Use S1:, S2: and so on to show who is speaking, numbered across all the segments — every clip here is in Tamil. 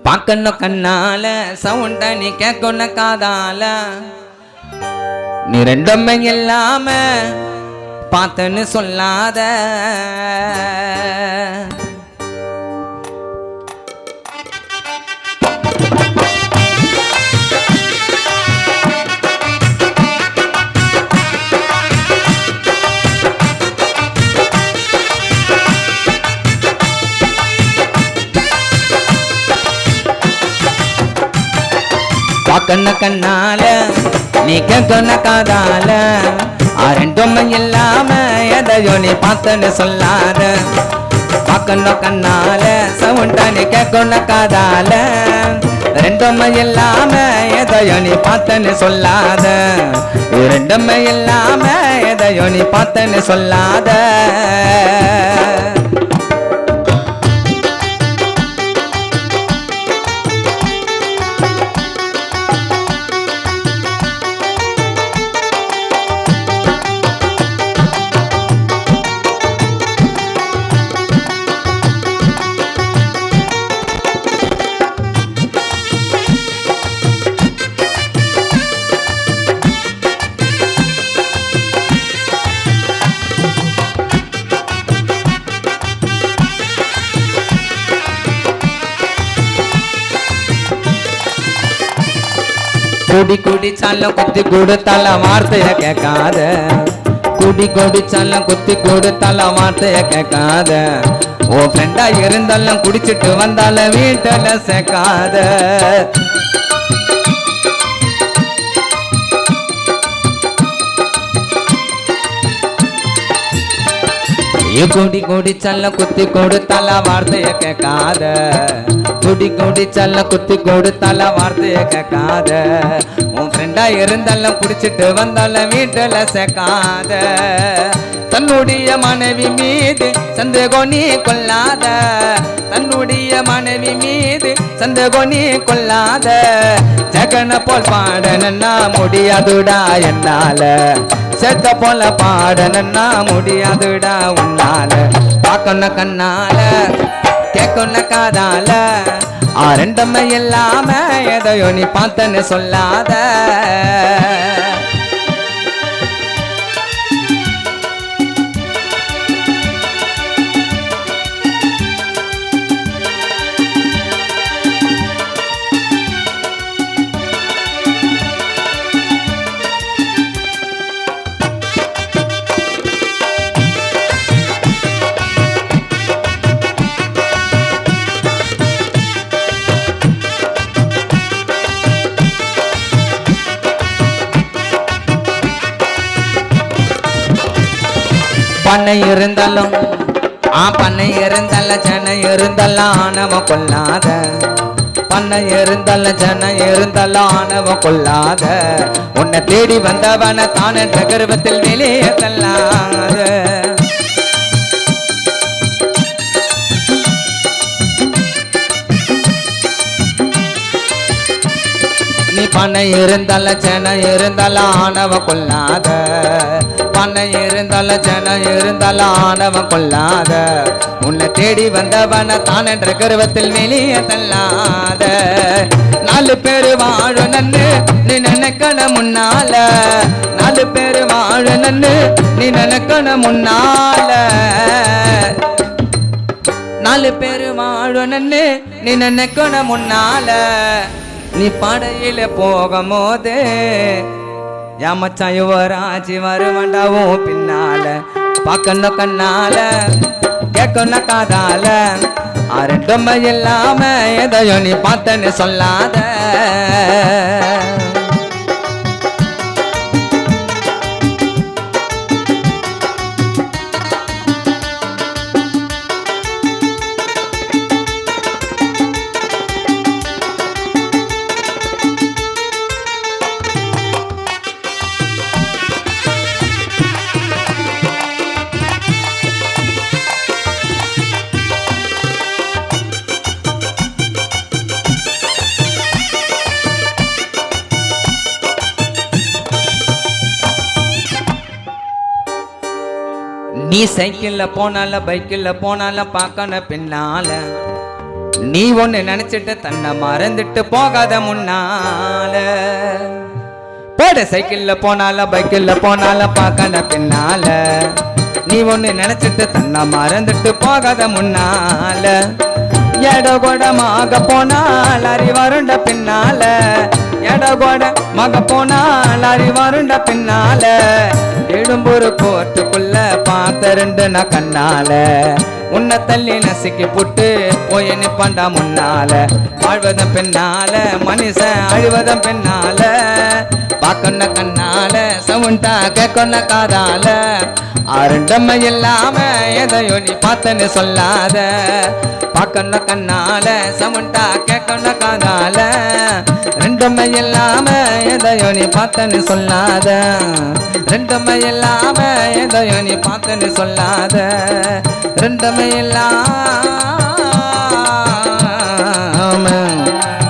S1: பார்க்கணும் கண்ணால சவுண்ட நீ கேட்கணும் காதால நீ ரெண்டுமே இல்லாம பார்த்தன்னு சொல்லாத பார்க்கணும் கண்ணால நீ கேட்கணும் காதால ரெண்டும் இல்லாம எதையோ நீ பார்த்தன்னு சொல்லாத பார்க்கணும் கண்ணால சவுண்டா நீ கேட்கணும் காதால ரெண்டும் இல்லாம எதையோ நீ பார்த்தன்னு சொல்லாத ரெண்டும் இல்லாம எதையோ நீ பார்த்தன்னு சொல்லாத குடி குடிச்சாலும் குத்தி கொடுத்தாலும் வார்த்தைய கேட்காத குடி குடிச்சாலும் குத்தி கொடுத்தாலும் வார்த்தைய கேட்காத ஓ ஃப்ரெண்டா இருந்தாலும் குடிச்சிட்டு வந்தாலும் வீட்டுல சேர்க்காத குடி குடிச்சாலும் குத்தி கொடுத்தாலும் வார்த்தைய கேட்காத குடி குடிச்சாலும் குத்தி கொடுத்தாலும் வார்த்தைய கேட்காத உன் ஃப்ரெண்டா இருந்தாலும் குடிச்சிட்டு வந்தாலும் வீட்டுல சேர்க்காத தன்னுடைய மனைவி மீது சந்தேகம் நீ கொள்ளாத தன்னுடைய மனைவி மீது சந்தேகம் நீ கொள்ளாத ஜகன போல் பாடனா முடியாதுடா என்னால செத்த போல பாடனா முடியாதுடா உன்னால பார்க்கணும் கண்ணால கேட்கணும் காதால ரெண்டுமே இல்லாம எதையோ நீ பார்த்தன்னு சொல்லாத பண்ணை இருந்தாலும் பண்ணை இருந்தாலும் ஜன இருந்தாலும் ஆணவ கொள்ளாத பண்ணை இருந்தாலும் ஜன இருந்தாலும் ஆணவ கொள்ளாத உன்னை தேடி வந்தவன தான் என்ற கர்வத்தில் வெளியே தள்ளாத நீ பண்ணை இருந்தாலும் ஜன இருந்தாலும் ஆணவ கொள்ளாத பண்ணை இருந்தாலும் ஜன இருந்தாலும் ஆணவ கொள்ளாத உன்னை தேடி வந்தவன தான் என்ற கர்வத்தில் வெளியே தள்ளாத நாலு பேரு வாழணுன்னு நீ நினைக்கணும் முன்னால நாலு பேரு வாழணுன்னு நீ நினைக்கணும் முன்னால நாலு பேரு வாழணுன்னு நீ நினைக்கணும் முன்னால நீ படையில போகும் போது யாமச்சான் யுவராஜி வருவண்டாவும் பின்னால பார்க்கணும் கண்ணால கேட்கணும் காதால ரெண்டுமே இல்லாம எதையோ நீ பார்த்தன்னு சொல்லாத நீ சைக்கிள்ல போனால பைக்கில் போனால பார்க்கணும் பின்னால நீ ஒண்ணு நினைச்சிட்டு தன்னை மறந்துட்டு போகாத முன்னால போட சைக்கிள்ல போனால பைக்கில் போனால பார்க்காத பின்னால நீ ஒண்ணு நினைச்சிட்டு தன்னை மறந்துட்டு போகாத முன்னால எடகோடமாக போனால் அறிவருண்ட பின்னால எடகோடமாக போனால் அறிவருண்ட பின்னால எழும்பூர் கோர்ட்டுக்குள்ள பார்த்த ரெண்டு நான் கண்ணால உன்னை தள்ளி நசுக்கி புட்டு போய் நிப்பாண்டா முன்னால வாழ்வதன் பின்னால மனுஷன் அழுவதன் பின்னால பார்க்கணும் கண்ணால சவுண்டா கேட்கணும் காதால ஆரண்டமை இல்லாம எதையோ நீ பார்த்தன்னு சொல்லாத பார்க்கணும் கண்ணால சவுண்டா கேட்கணும் காதால ரெண்டுமை இல்லாம எதையோ நீ பார்த்தன்னு சொல்லாத ரெண்டுமை இல்லாம எதையோ நீ பார்த்தன்னு சொல்லாத ரெண்டுமை இல்லாம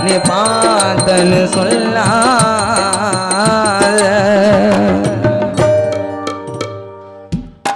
S1: நீ பார்த்தன்னு சொல்லாத